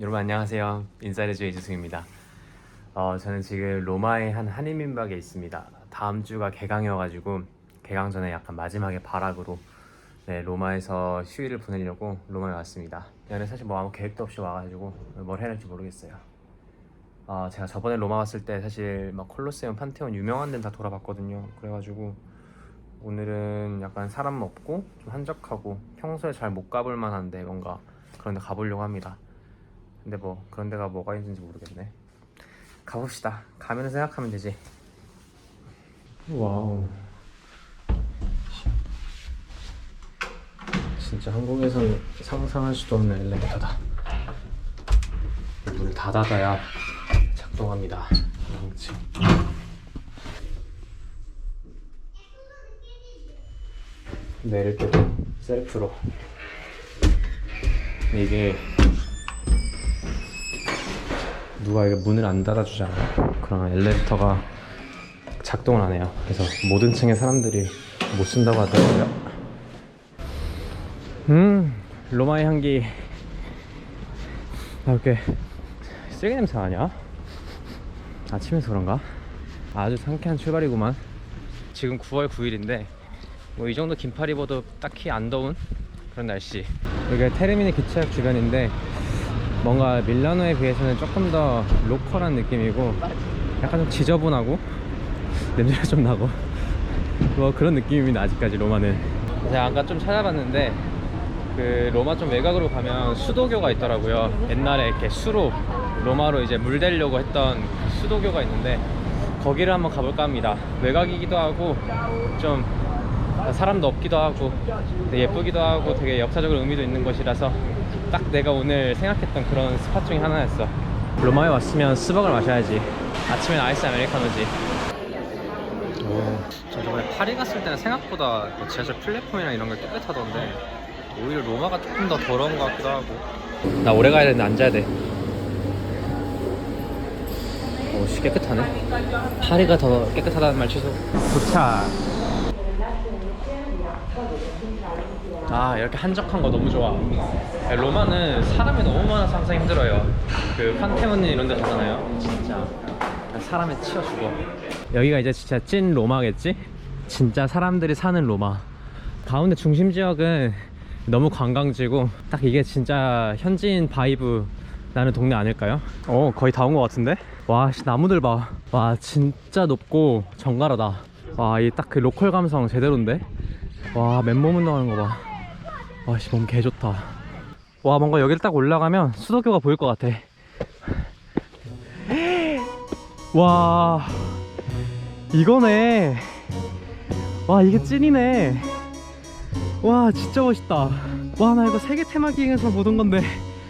여러분 안녕하세요. 인사이드즈 이주승입니다. 저는 지금 로마의 한 한인민박에 있습니다. 다음 주가 개강이어가지고 개강 전에 약간 마지막에 발악으로 로마에서 휴일을 보내려고 로마에 왔습니다. 오늘 사실 뭐 아무 계획도 없이 와가지고 뭘 해야 할지 모르겠어요. 제가 저번에 로마 왔을 때 사실 막 콜로세움, 판테온 유명한 데는 다 돌아봤거든요. 그래가지고 오늘은 약간 사람 없고 좀 한적하고 평소에 잘 못 가볼 만한데 뭔가 그런 데 가보려고 합니다. 근데 뭐 그런 데가 뭐가 있는지 모르겠네. 가봅시다. 가면은 생각하면 되지. 와우, 진짜 한국에서는 상상할 수도 없는 엘리베이터다. 문을 다 닫아야 작동합니다. 내릴 때도 셀프로. 근데 이게 누가 이게 문을 안 닫아주잖아요. 그러면 엘리베이터가 작동을 안 해요. 그래서 모든 층의 사람들이 못 쓴다고 하더라고요. 로마의 향기. 이렇게 쓰레기 냄새 나냐? 아침에서 그런가? 아주 상쾌한 출발이구만. 지금 9월 9일인데 뭐 이 정도 긴팔 입어도 딱히 안 더운 그런 날씨. 여기가 테르미니 기차역 주변인데 뭔가 밀라노에 비해서는 조금 더 로컬한 느낌이고 약간 좀 지저분하고 냄새가 좀 나고 뭐 그런 느낌입니다. 아직까지 로마는. 제가 아까 좀 찾아봤는데 그 로마 좀 외곽으로 가면 수도교가 있더라고요. 옛날에 이렇게 수로 로마로 이제 물 대려고 했던 수도교가 있는데 거기를 한번 가볼까 합니다. 외곽이기도 하고 좀 사람도 없기도 하고 예쁘기도 하고 되게 역사적으로 의미도 있는 곳이라서 딱 내가 오늘 생각했던 그런 스팟 중에 하나였어. 로마에 왔으면 스벅을 마셔야지. 아침엔 아이스 아메리카노지. 저 저번에 파리 갔을 때는 생각보다 지하철 플랫폼이랑 이런 게 깨끗하던데 오히려 로마가 조금 더 더러운 것 같기도 하고. 나 오래 가야 되는데 앉아야 돼. 오씨, 깨끗하네. 파리가 더 깨끗하다는 말 취소. 도착. 이렇게 한적한 거 너무 좋아. 로마는 사람이 너무 많아서 항상 힘들어요. 그 판테온 이런 데 가잖아요. 진짜 사람에 치여 죽어. 여기가 이제 진짜 찐 로마겠지? 진짜 사람들이 사는 로마. 가운데 중심 지역은 너무 관광지고 딱 이게 진짜 현지인 바이브 나는 동네 아닐까요? 거의 다 온 것 같은데? 와, 나무들 봐. 와, 진짜 높고 정갈하다. 와, 이 딱 그 로컬 감성 제대로인데? 와, 맨몸 운동하는 거 봐. 와, 씨, 몸 개 좋다. 와, 뭔가 여기를 딱 올라가면 수도교가 보일 것 같아. 와, 이거네. 와, 이게 찐이네. 와, 진짜 멋있다. 와, 나 이거 세계 테마 기행에서 못 온 건데.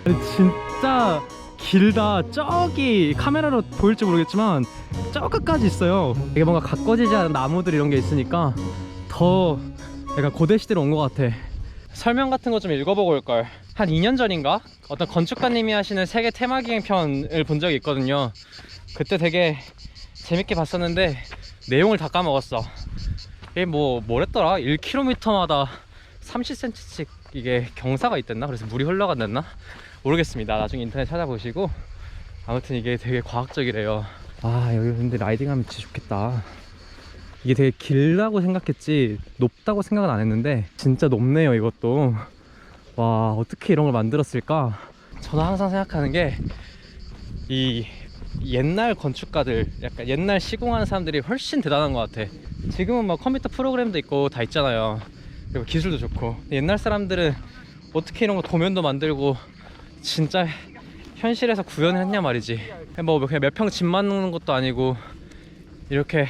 아니, 진짜 길다. 저기 카메라로 보일지 모르겠지만 저 끝까지 있어요. 이게 뭔가 가꿔지지 않은 나무들 이런 게 있으니까 더 약간 고대 시대로 온 것 같아. 설명 같은 거 좀 읽어보고 올걸. 한 2년 전인가? 어떤 건축가님이 하시는 세계 테마기행 편을 본 적이 있거든요. 그때 되게 재밌게 봤었는데 내용을 다 까먹었어. 이게 뭐랬더라? 1km마다 30cm씩 이게 경사가 있댔나? 그래서 물이 흘러간댔나? 모르겠습니다. 나중에 인터넷 찾아보시고. 아무튼 이게 되게 과학적이래요. 여기 근데 라이딩하면 진짜 좋겠다. 이게 되게 길다고 생각했지 높다고 생각은 안 했는데 진짜 높네요. 이것도. 와, 어떻게 이런 걸 만들었을까? 저는 항상 생각하는 게 이 옛날 건축가들, 약간 옛날 시공하는 사람들이 훨씬 대단한 것 같아. 지금은 막 컴퓨터 프로그램도 있고 다 있잖아요. 그리고 기술도 좋고. 옛날 사람들은 어떻게 이런 거 도면도 만들고 진짜 현실에서 구현을 했냐 말이지. 뭐 그냥 몇 평 집만 놓는 것도 아니고 이렇게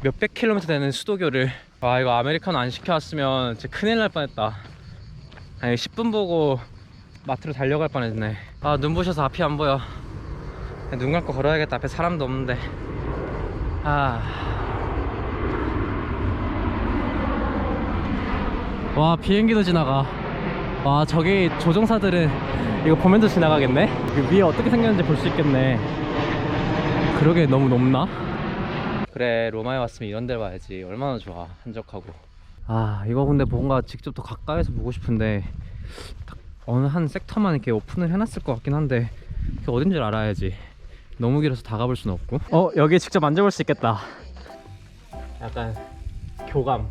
몇백 킬로미터 되는 수도교를. 와, 이거 아메리카노 안 시켜왔으면 진짜 큰일 날 뻔했다. 아니, 10분 보고 마트로 달려갈 뻔했네. 눈부셔서 앞이 안 보여. 눈 감고 걸어야겠다. 앞에 사람도 없는데. 와, 비행기도 지나가. 와, 저기 조종사들은 이거 보면서 지나가겠네? 위에 어떻게 생겼는지 볼 수 있겠네. 그러게, 너무 높나? 그래, 로마에 왔으면 이런 데를 봐야지. 얼마나 좋아, 한적하고. 이거 근데 뭔가 직접 더 가까이서 보고 싶은데 딱 어느 한 섹터만 이렇게 오픈을 해놨을 것 같긴 한데 그게 어딘 줄 알아야지. 너무 길어서 다 가볼 순 없고. 여기 직접 만져볼 수 있겠다. 약간 교감.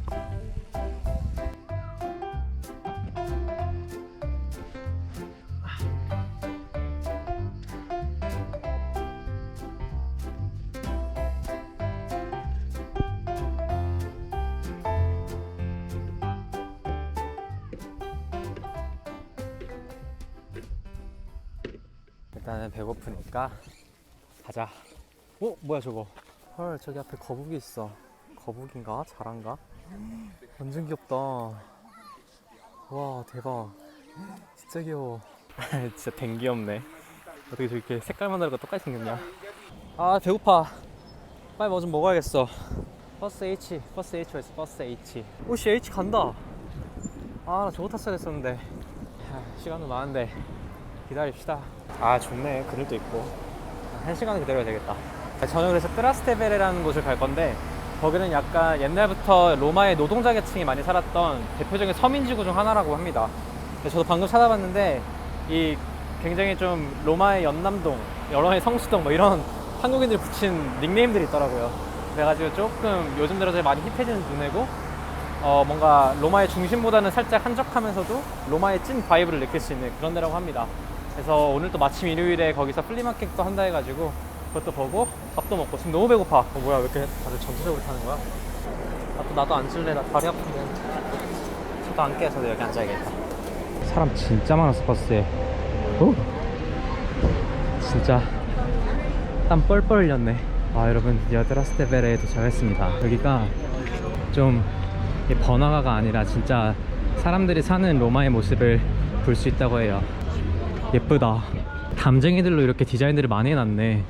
일단은 배고프니까 가자. 뭐야 저거. 헐, 저기 앞에 거북이 있어. 거북인가? 자란가? 완전 귀엽다. 와, 대박. 진짜 귀여워. 진짜 댕 귀엽네. 어떻게 저렇게 색깔만 다르고 똑같이 생겼냐. 아, 배고파. 빨리 뭐 좀 먹어야겠어. 버스 H 왔어. 버스 H. 오씨, H 간다. 아, 나 저거 탔어야 됐었는데. 시간도 많은데 기다립시다. 아, 좋네. 그늘도 있고. 1시간 기다려야 되겠다. 저는 그래서 트라스테베레라는 곳을 갈 건데, 거기는 약간 옛날부터 로마의 노동자 계층이 많이 살았던 대표적인 서민지구 중 하나라고 합니다. 저도 방금 찾아봤는데 이 굉장히 좀 로마의 연남동, 여러의 성수동 뭐 이런 한국인들이 붙인 닉네임들이 있더라고요. 그래가지고 조금 요즘 들어서 많이 힙해지는 동네고, 뭔가 로마의 중심보다는 살짝 한적하면서도 로마의 찐 바이브를 느낄 수 있는 그런 데라고 합니다. 그래서 오늘 또 마침 일요일에 거기서 플리마켓도 한다 해가지고 그것도 보고 밥도 먹고. 지금 너무 배고파. 뭐야, 왜 이렇게 다들 전체적으로 타는 거야? 나도 앉을래. 나 다리 아픈데. 저도 앉게 해서 여기 앉아야겠다. 사람 진짜 많았어, 버스에. 진짜 땀 뻘뻘 흘렸네. 여러분, 드디어 트라스테베레에 도착했습니다. 여기가 좀 번화가가 아니라 진짜 사람들이 사는 로마의 모습을 볼 수 있다고 해요. 예쁘다. 담쟁이들로 이렇게 디자인들을 많이 해놨네.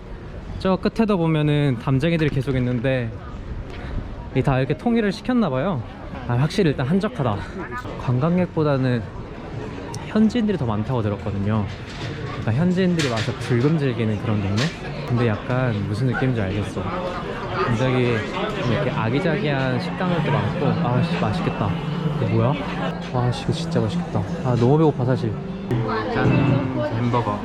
저 끝에도 보면은 담쟁이들이 계속 있는데 다 이렇게 통일을 시켰나봐요. 확실히 일단 한적하다. 관광객보다는 현지인들이 더 많다고 들었거든요. 그러니까 현지인들이 와서 불금 즐기는 그런 동네? 근데 약간 무슨 느낌인지 알겠어. 굉장히 이렇게 아기자기한 식당들도 많고. 아씨, 맛있겠다. 이거 뭐야? 와씨, 이거 진짜 맛있겠다. 너무 배고파 사실. 짠, 햄버거.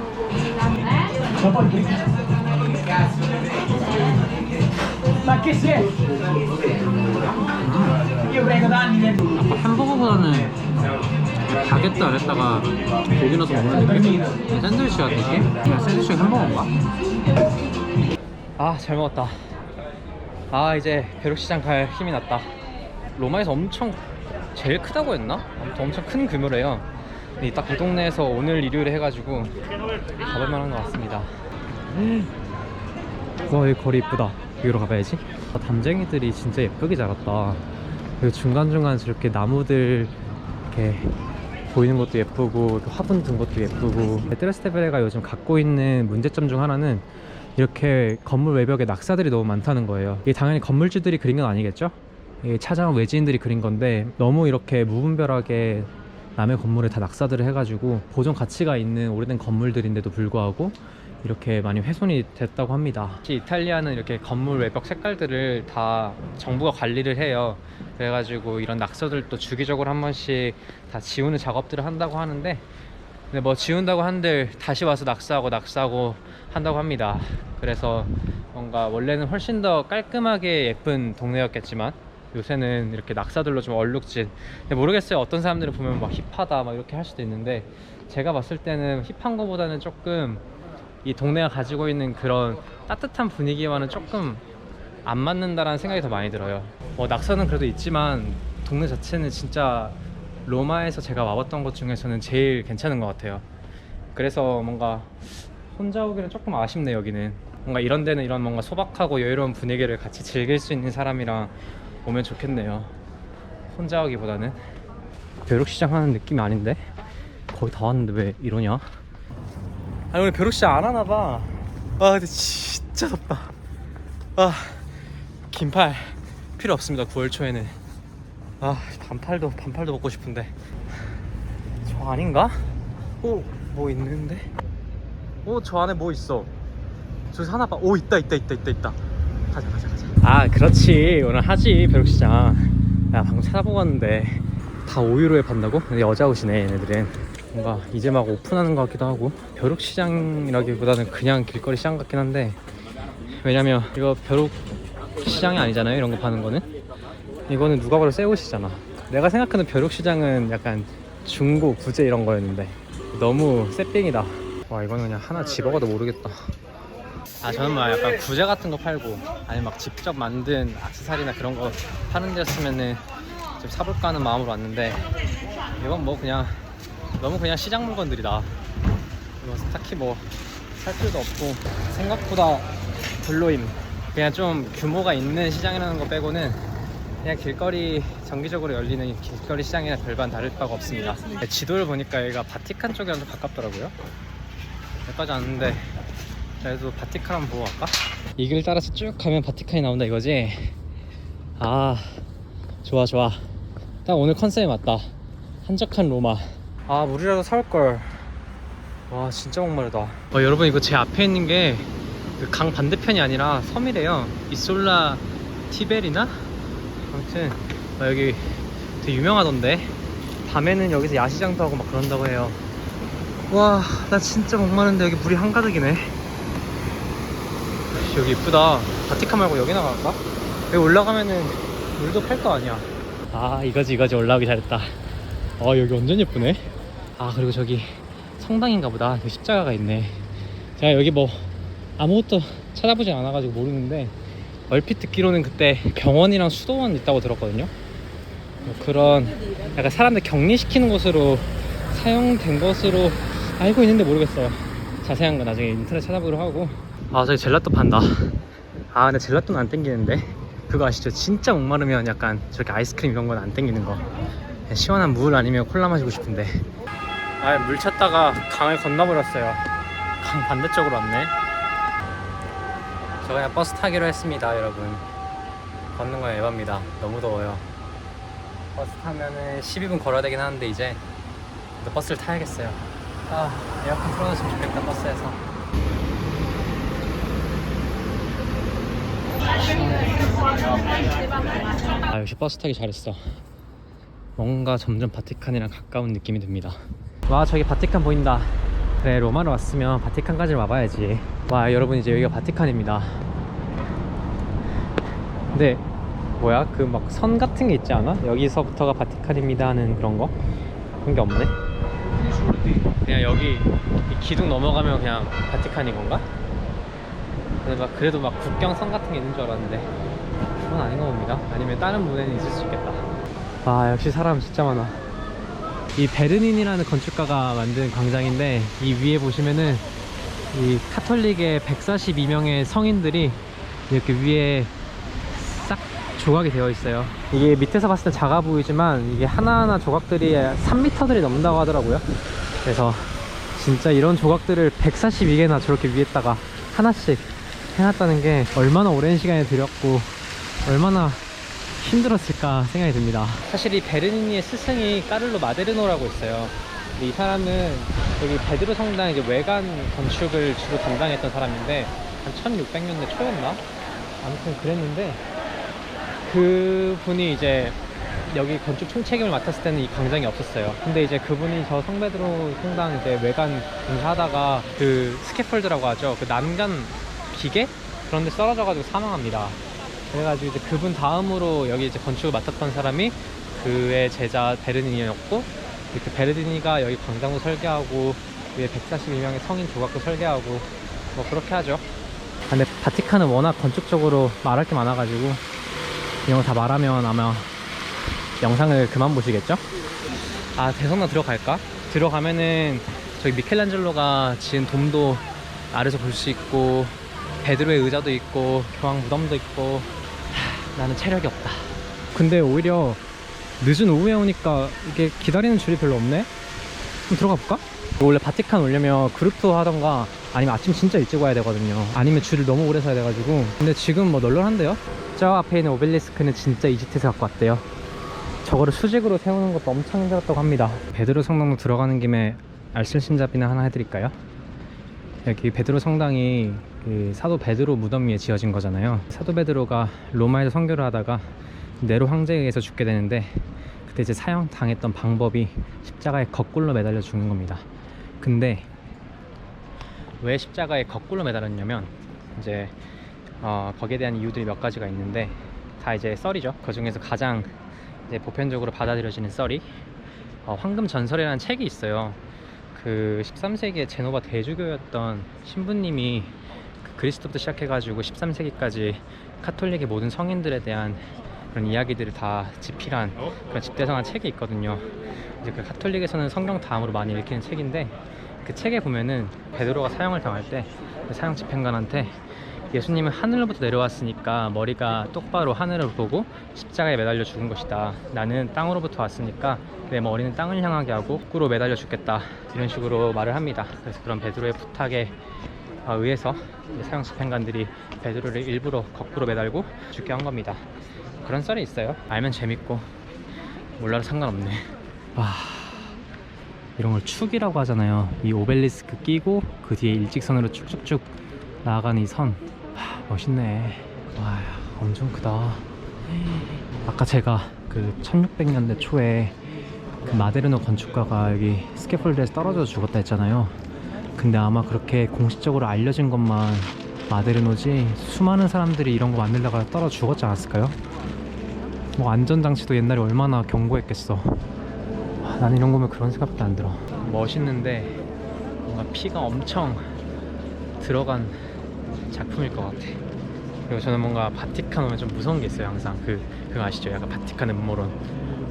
햄버거보다는 바게트 안에다가 고기 넣어서 먹는 느낌? 샌드위치 같은 느낌? 그냥 샌드위치가 햄버거인가? 잘 먹었다. 이제 벼룩시장 갈 힘이 났다. 로마에서 엄청 제일 크다고 했나? 아무튼 엄청 큰 규모래요. 딱 이 동네에서 오늘 일요일에 해가지고 가볼 만한 것 같습니다. 와, 여기 거리 이쁘다. 여기로 가봐야지. 담쟁이들이 진짜 예쁘게 자랐다. 그리고 중간중간 저렇게 나무들 이렇게 보이는 것도 예쁘고, 화분 든 것도 예쁘고. 트라스테베레가 요즘 갖고 있는 문제점 중 하나는 이렇게 건물 외벽에 낙사들이 너무 많다는 거예요. 이게 당연히 건물주들이 그린 건 아니겠죠? 이게 찾아온 외지인들이 그린 건데, 너무 이렇게 무분별하게 남의 건물에 다 낙사들을 해가지고 보존 가치가 있는 오래된 건물들인데도 불구하고 이렇게 많이 훼손이 됐다고 합니다. 이탈리아는 이렇게 건물 외벽 색깔들을 다 정부가 관리를 해요. 그래가지고 이런 낙서들도 주기적으로 한 번씩 다 지우는 작업들을 한다고 하는데, 근데 뭐 지운다고 한들 다시 와서 낙서하고 한다고 합니다. 그래서 뭔가 원래는 훨씬 더 깔끔하게 예쁜 동네였겠지만 요새는 이렇게 낙사들로 좀 얼룩진. 근데 모르겠어요. 어떤 사람들은 보면 막 힙하다 막 이렇게 할 수도 있는데, 제가 봤을 때는 힙한 거보다는 조금 이 동네가 가지고 있는 그런 따뜻한 분위기와는 조금 안 맞는다라는 생각이 더 많이 들어요. 낙서는 그래도 있지만 동네 자체는 진짜 로마에서 제가 와봤던 곳 중에서는 제일 괜찮은 것 같아요. 그래서 뭔가 혼자 오기는 조금 아쉽네. 여기는 뭔가 이런 데는 이런 뭔가 소박하고 여유로운 분위기를 같이 즐길 수 있는 사람이랑 오면 좋겠네요. 혼자 오기보다는. 벼룩시장 하는 느낌이 아닌데? 거의 다 왔는데 왜 이러냐? 오늘 벼룩시장 안 하나봐. 근데 진짜 덥다. 긴팔 필요 없습니다. 9월 초에는. 반팔도 먹고 싶은데. 저 아닌가? 뭐 있는데? 저 안에 뭐 있어. 저기서 하나 봐. 있다. 가자. 그렇지. 오늘 하지, 벼룩시장. 방금 찾아보고 왔는데 다 5유로에 판다고? 근데 여자 옷이네, 얘네들은. 뭔가 이제 막 오픈하는 것 같기도 하고, 벼룩시장이라기보다는 그냥 길거리 시장 같긴 한데, 왜냐면 이거 벼룩시장이 아니잖아요, 이런 거 파는 거는. 이거는 누가 봐도 새 옷이잖아. 내가 생각하는 벼룩시장은 약간 중고, 구제 이런 거였는데 너무 새삥이다. 와, 이거는 그냥 하나 집어가도 모르겠다. 아, 저는 막 약간 구제 같은 거 팔고 아니면 막 직접 만든 액세서리나 그런 거 파는 데였으면은 좀 사볼까 하는 마음으로 왔는데, 이건 뭐 그냥 너무 그냥 시장 물건들이다. 뭐 딱히 뭐 살 필요도 없고 생각보다 별로임. 그냥 좀 규모가 있는 시장이라는 거 빼고는 그냥 길거리, 정기적으로 열리는 길거리 시장이나 별반 다를 바가 없습니다. 지도를 보니까 여기가 바티칸 쪽이랑 좀 가깝더라고요. 여기까지 왔는데 그래도 바티칸 한번 보고 갈까? 이 길 따라서 쭉 가면 바티칸이 나온다 이거지? 아, 좋아 좋아. 딱 오늘 컨셉에 맞다. 한적한 로마. 아, 물이라도 사올걸. 와, 진짜 목마르다. 여러분, 이거 제 앞에 있는 게 그 강 반대편이 아니라 섬이래요. 이솔라 티베리나? 아무튼 여기 되게 유명하던데, 밤에는 여기서 야시장도 하고 막 그런다고 해요. 와, 나 진짜 목마른데 여기 물이 한가득이네. 여기 이쁘다. 바티칸 말고 여기 나갈까? 여기 올라가면은 물도 팔 거 아니야. 아, 이거지 올라오기 잘했다. 여기 완전 예쁘네. 아, 그리고 저기 성당인가 보다. 여기 십자가가 있네. 제가 여기 뭐 아무것도 찾아보진 않아가지고 모르는데, 얼핏 듣기로는 그때 병원이랑 수도원 있다고 들었거든요. 뭐 그런 약간 사람들 격리시키는 곳으로 사용된 것으로 알고 있는데 모르겠어요. 자세한 거 나중에 인터넷 찾아보도록 하고. 아, 저기 젤라또 판다. 아, 근데 젤라또는 안 땡기는데. 그거 아시죠? 진짜 목마르면 약간 저렇게 아이스크림 이런 건 안 땡기는 거. 시원한 물 아니면 콜라 마시고 싶은데. 아, 물 찾다가 강을 건너버렸어요. 강 반대쪽으로 왔네. 저 그냥 버스 타기로 했습니다, 여러분. 걷는 건 에바입니다. 너무 더워요. 버스 타면은 12분 걸어야 되긴 하는데 이제 버스를 타야겠어요. 아, 에어컨 틀어놨으면 좋겠다, 버스에서. 아, 역시 버스 타기 잘했어. 뭔가 점점 바티칸이랑 가까운 느낌이 듭니다. 와, 저기 바티칸 보인다. 그래, 로마로 왔으면 바티칸까지 와봐야지. 와, 여러분, 이제 여기가 바티칸입니다. 근데 뭐야, 그 막 선 같은 게 있지 않아? 여기서부터가 바티칸입니다 하는 그런 거? 그런 게 없네. 그냥 여기 이 기둥 넘어가면 그냥 바티칸인 건가? 근데 막 그래도 막 국경선 같은 게 있는 줄 알았는데 그건 아닌 거 봅니다. 아니면 다른 문에는 있을 수 있겠다. 아, 역시 사람 진짜 많아. 이 베르닌이라는 건축가가 만든 광장인데, 이 위에 보시면은 이 카톨릭의 142명의 성인들이 이렇게 위에 싹 조각이 되어 있어요. 이게 밑에서 봤을 때 작아 보이지만 이게 하나하나 조각들이 3m들이 넘는다고 하더라고요. 그래서 진짜 이런 조각들을 142개나 저렇게 위에다가 하나씩 해놨다는 게 얼마나 오랜 시간이 들였고 얼마나 힘들었을까 생각이 듭니다. 사실 이 베르니니의 스승이 까를로 마데르노라고 있어요. 근데 이 사람은 여기 베드로 성당 이제 외관 건축을 주로 담당했던 사람인데, 한 1600년대 초였나? 아무튼 그랬는데, 그 분이 이제 여기 건축 총책임을 맡았을 때는 이 광장이 없었어요. 근데 이제 그분이 저 성베드로 성당 이제 외관 공사하다가 그 스캐폴드라고 하죠. 그 난간 기계? 그런 데 썰어져가지고 사망합니다. 그래가지고 이제 그분 다음으로 여기 이제 건축을 맡았던 사람이 그의 제자 베르니니였고, 그 베르니니가 여기 광장도 설계하고 위에 142명의 성인 조각도 설계하고 뭐 그렇게 하죠. 근데 바티칸은 워낙 건축적으로 말할 게 많아가지고 이런 거 다 말하면 아마 영상을 그만 보시겠죠? 아, 대성당 들어갈까? 들어가면은 저기 미켈란젤로가 지은 돔도 아래서 볼 수 있고, 베드로의 의자도 있고, 교황 무덤도 있고. 나는 체력이 없다. 근데 오히려 늦은 오후에 오니까 이게 기다리는 줄이 별로 없네? 그럼 들어가 볼까? 원래 바티칸 오려면 그룹 투어 하던가 아니면 아침 진짜 일찍 와야 되거든요. 아니면 줄을 너무 오래 서야 돼가지고. 근데 지금 뭐 널널한데요? 저 앞에 있는 오벨리스크는 진짜 이집트에서 갖고 왔대요. 저거를 수직으로 세우는 것도 엄청 힘들었다고 합니다. 베드로 성당도 들어가는 김에 알쓸신잡이나 하나 해드릴까요? 여기 베드로 성당이 그 사도 베드로 무덤 위에 지어진 거잖아요. 사도 베드로가 로마에서 선교를 하다가 네로 황제에 의해서 죽게 되는데, 그때 이제 사형당했던 방법이 십자가에 거꾸로 매달려 죽는 겁니다. 근데 왜 십자가에 거꾸로 매달렸냐면 이제 거기에 대한 이유들이 몇 가지가 있는데 다 이제 썰이죠. 그 중에서 가장 이제 보편적으로 받아들여지는 썰이 황금 전설이라는 책이 있어요. 그 13세기에 제노바 대주교였던 신부님이 그 그리스도부터 시작해가지고 13세기까지 카톨릭의 모든 성인들에 대한 그런 이야기들을 다 집필한 그런 집대성한 책이 있거든요. 이제 그 카톨릭에서는 성경 다음으로 많이 읽히는 책인데 그 책에 보면은 베드로가 사형을 당할 때 그 사형 집행관한테 예수님은 하늘로부터 내려왔으니까 머리가 똑바로 하늘을 보고 십자가에 매달려 죽은 것이다. 나는 땅으로부터 왔으니까 내 머리는 땅을 향하게 하고 거꾸로 매달려 죽겠다. 이런 식으로 말을 합니다. 그래서 그런 베드로의 부탁에 의해서 사형 집행관들이 베드로를 일부러 거꾸로 매달고 죽게 한 겁니다. 그런 썰이 있어요. 알면 재밌고 몰라도 상관없네. 와, 이런 걸 축이라고 하잖아요. 이 오벨리스크 끼고 그 뒤에 일직선으로 쭉쭉쭉 나아가는 이 선, 멋있네. 와, 엄청 크다. 아까 제가 그 1600년대 초에 그 마데르노 건축가가 여기 스캐폴드에서 떨어져서 죽었다 했잖아요. 근데 아마 그렇게 공식적으로 알려진 것만 마데르노지 수많은 사람들이 이런 거 만들다가 떨어져 죽었지 않았을까요? 뭐 안전장치도 옛날에 얼마나 견고했겠어. 나는 이런 거 보면 그런 생각밖에 안 들어. 멋있는데 뭔가 피가 엄청 들어간 작품일 것 같아. 그리고 저는 뭔가 바티칸 오면 좀 무서운 게 있어요. 항상 그거 아시죠? 약간 바티칸의 음모론,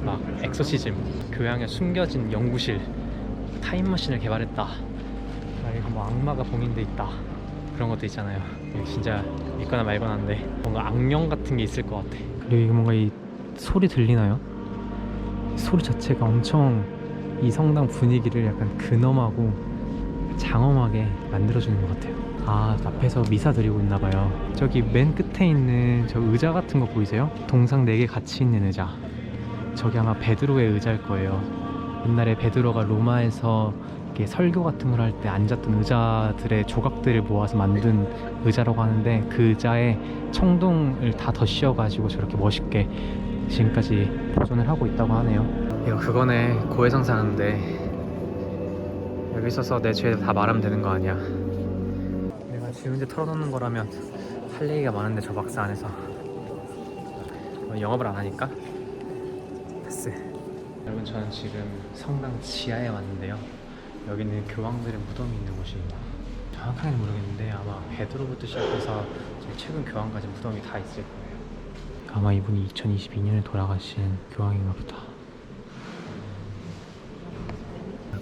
막 엑소시즘, 교양에 숨겨진 연구실, 타임머신을 개발했다, 그리고 뭐 악마가 봉인돼 있다, 그런 것도 있잖아요. 진짜 믿거나 말거나인데 뭔가 악령 같은 게 있을 것 같아. 그리고 이거 뭔가 이 소리 들리나요? 소리 자체가 엄청 이 성당 분위기를 약간 근엄하고 장엄하게 만들어주는 것 같아요. 앞에서 미사 드리고 있나봐요. 저기 맨 끝에 있는 저 의자 같은 거 보이세요? 동상 4개 같이 있는 의자. 저기 아마 베드로의 의자일 거예요. 옛날에 베드로가 로마에서 이렇게 설교 같은 걸 할 때 앉았던 의자들의 조각들을 모아서 만든 의자라고 하는데 그 의자에 청동을 다 덧씌워가지고 저렇게 멋있게 지금까지 보존을 하고 있다고 하네요. 이거 그거네. 고해성 사는데 여기 있어서 내 죄를 다 말하면 되는 거 아니야. 내가 지금 이제 털어놓는 거라면 할 얘기가 많은데 저 박스 안에서 영업을 안 하니까 패스. 여러분, 저는 지금 성당 지하에 왔는데요. 여기는 교황들의 무덤이 있는 곳입니다. 정확하게는 모르겠는데 아마 베드로부터 시작해서 최근 교황까지 무덤이 다 있을 거예요. 아마 이분이 2022년에 돌아가신 교황인가 보다.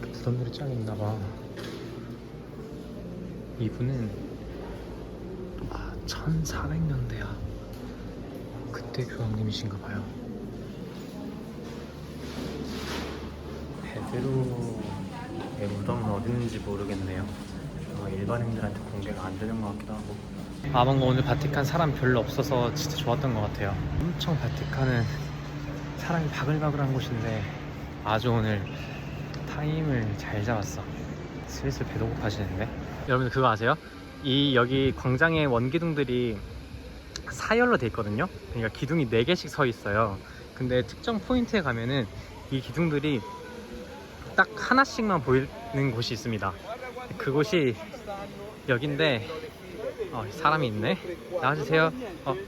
무덤들이 짱 있나봐. 이분은 1400년대야. 그때 교황님이신가 봐요. 베드로의 무덤은 어디 있는지 모르겠네요. 일반인들한테 공개가 안 되는 것 같기도 하고. 뭔가 오늘 바티칸 사람 별로 없어서 진짜 좋았던 것 같아요. 엄청 바티칸은 사람이 바글바글한 곳인데 아주 오늘 타임을 잘 잡았어. 슬슬 배도 고파지는데. 여러분 그거 아세요? 여기 광장의 원기둥들이 사열로 돼 있거든요. 그러니까 기둥이 4개씩 서 있어요. 근데 특정 포인트에 가면은 이 기둥들이 딱 하나씩만 보이는 곳이 있습니다. 그곳이 여긴데 사람이 있네. 나와주세요.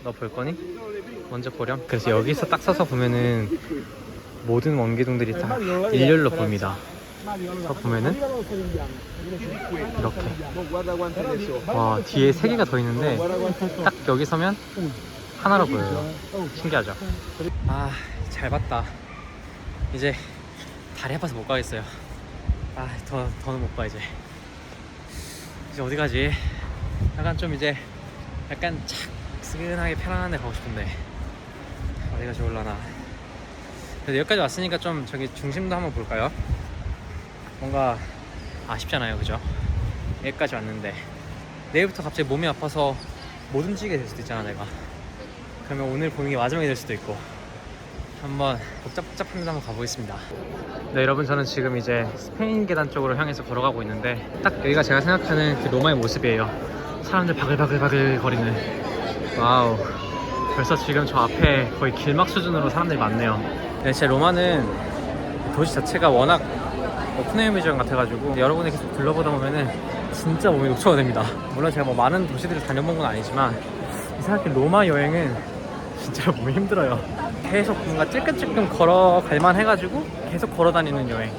너 볼 거니? 먼저 보렴. 그래서 여기서 딱 서서 보면은 모든 원기둥들이 다 일렬로 보입니다. 서 보면은 이렇게 뒤에 3개가 더 있는데 딱 여기 서면 하나로 보여요. 신기하죠? 잘 봤다. 이제 다리 아파서 못 가겠어요. 더는 못 가. 이제 어디 가지? 좀 이제 약간 착스근하게 편안한 데 가고 싶은데 어디가 좋을라나. 그래도 여기까지 왔으니까 좀 저기 중심도 한번 볼까요? 뭔가 아쉽잖아요, 그죠? 여기까지 왔는데 내일부터 갑자기 몸이 아파서 못 움직이게 될 수도 있잖아, 내가. 그러면 오늘 보는 게 마지막이 될 수도 있고. 한번 복잡한 데 한번 가보겠습니다. 네, 여러분, 저는 지금 이제 스페인 계단 쪽으로 향해서 걸어가고 있는데 딱 여기가 제가 생각하는 그 로마의 모습이에요. 사람들 바글바글 거리는. 와우, 벌써 지금 저 앞에 거의 길막 수준으로 사람들이 많네요. 네, 진짜 로마는 도시 자체가 워낙 오픈에어 뮤지엄 같아가지고 여러분이 계속 둘러보다 보면은 진짜 몸이 녹초가 됩니다. 물론 제가 뭐 많은 도시들을 다녀본 건 아니지만 이상하게 로마 여행은 진짜 몸이 힘들어요. 계속 뭔가 찔끔찔끔 걸어갈만 해가지고 계속 걸어다니는 여행.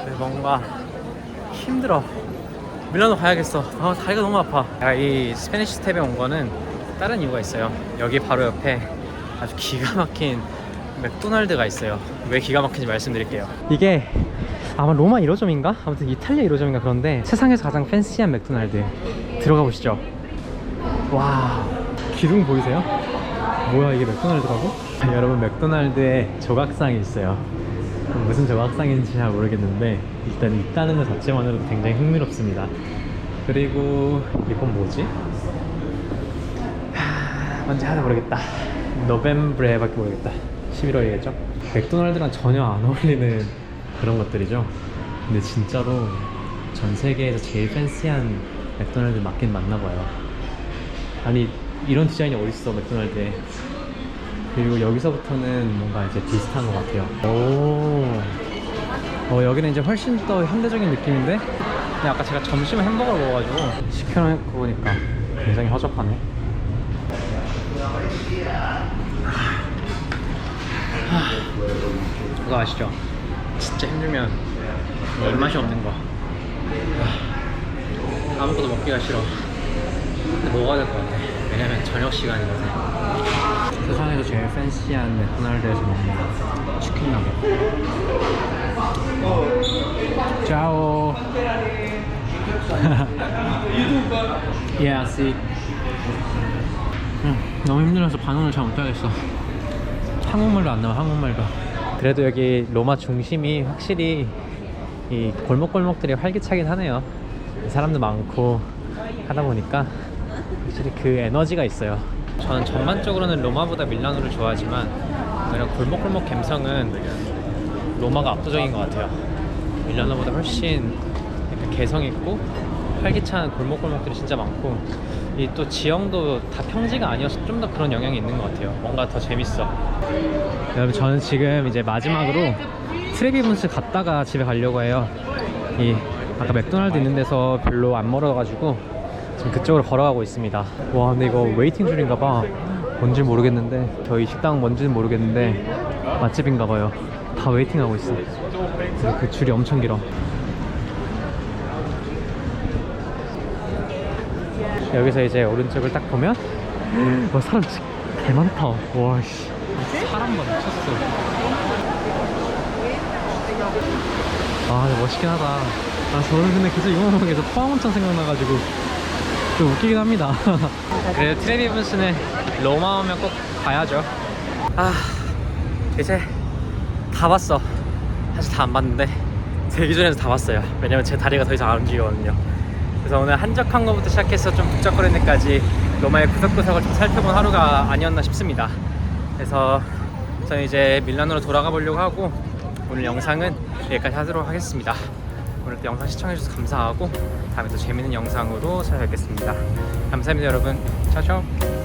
그래서 뭔가 힘들어. 밀라노 가야겠어. 다리가 너무 아파. 제가 이 스페니쉬 스텝에 온 거는 다른 이유가 있어요. 여기 바로 옆에 아주 기가 막힌 맥도날드가 있어요. 왜 기가 막힌지 말씀드릴게요. 이게 아마 로마 1호점인가? 아무튼 이탈리아 1호점인가 그런데 세상에서 가장 팬시한 맥도날드 들어가 보시죠. 와, 기둥 보이세요? 뭐야 이게 맥도날드라고? 여러분 맥도날드에 조각상이 있어요. 무슨 조각상인지 잘 모르겠는데 일단 있다는 것 자체만으로도 굉장히 흥미롭습니다. 그리고 이건 뭐지? 뭔지 하나 모르겠다. 노벤브레밖에 모르겠다. 11월이겠죠? 맥도날드랑 전혀 안 어울리는 그런 것들이죠. 근데 진짜로 전 세계에서 제일 팬시한 맥도날드 맞긴 맞나봐요. 아니 이런 디자인이 어딨어 맥도날드에. 그리고 여기서부터는 뭔가 이제 비슷한 것 같아요. 여기는 이제 훨씬 더 현대적인 느낌인데, 근데 아까 제가 점심에 햄버거를 먹어가지고 시켜놓고 보니까 굉장히 허접하네. 그거 아시죠? 진짜 힘들면 입맛이 없는 거. 아무것도 먹기가 싫어. 근데 먹어야 될 것 같아. 왜냐면 저녁 시간이거든. 세상에서 제일 팬시한 맥도날드에서 먹는 치킨 나겟. 짜오. Yeah, see. 너무 힘들어서 반응을 잘 못하겠어. 한국말도 안 나와, 한국말도. 그래도 여기 로마 중심이 확실히 이 골목골목들이 활기차긴 하네요. 사람도 많고 하다 보니까 확실히 그 에너지가 있어요. 저는 전반적으로는 로마보다 밀라노를 좋아하지만 그냥 골목골목 감성은 로마가 압도적인 것 같아요. 밀라노보다 훨씬 약간 개성 있고 활기찬 골목골목들이 진짜 많고, 이 또 지형도 다 평지가 아니어서 좀 더 그런 영향이 있는 것 같아요. 뭔가 더 재밌어. 여러분 저는 지금 이제 마지막으로 트레비 분스 갔다가 집에 가려고 해요. 이 아까 맥도날드 있는 데서 별로 안 멀어가지고 지금 그쪽으로 걸어가고 있습니다. 와 근데 이거 웨이팅 줄인가봐. 뭔지 모르겠는데, 저희 식당은 뭔지는 모르겠는데 맛집인가봐요. 다 웨이팅하고 있어. 그 줄이 엄청 길어. 여기서 이제 오른쪽을 딱 보면 와 사람 진짜 개 많다. 와씨 사람 봐 미쳤어. 아 근데 멋있긴 하다. 저는 근데 계속 이거만 보면서 포항온천 생각나가지고 좀 웃기긴 합니다. 그래도 트레비 분스는 로마 오면 꼭 가야죠. 이제 다 봤어. 사실 다 안 봤는데 되기 전에도 다 봤어요. 왜냐면 제 다리가 더 이상 안 움직이거든요. 그래서 오늘 한적한 것부터 시작해서 좀 북적거리는 데까지 로마의 구석구석을 좀 살펴본 하루가 아니었나 싶습니다. 그래서 저는 이제 밀라노로 돌아가 보려고 하고 오늘 영상은 여기까지 하도록 하겠습니다. 오늘도 영상 시청해주셔서 감사하고 다음에 또 재밌는 영상으로 찾아뵙겠습니다. 감사합니다 여러분. 차쇼.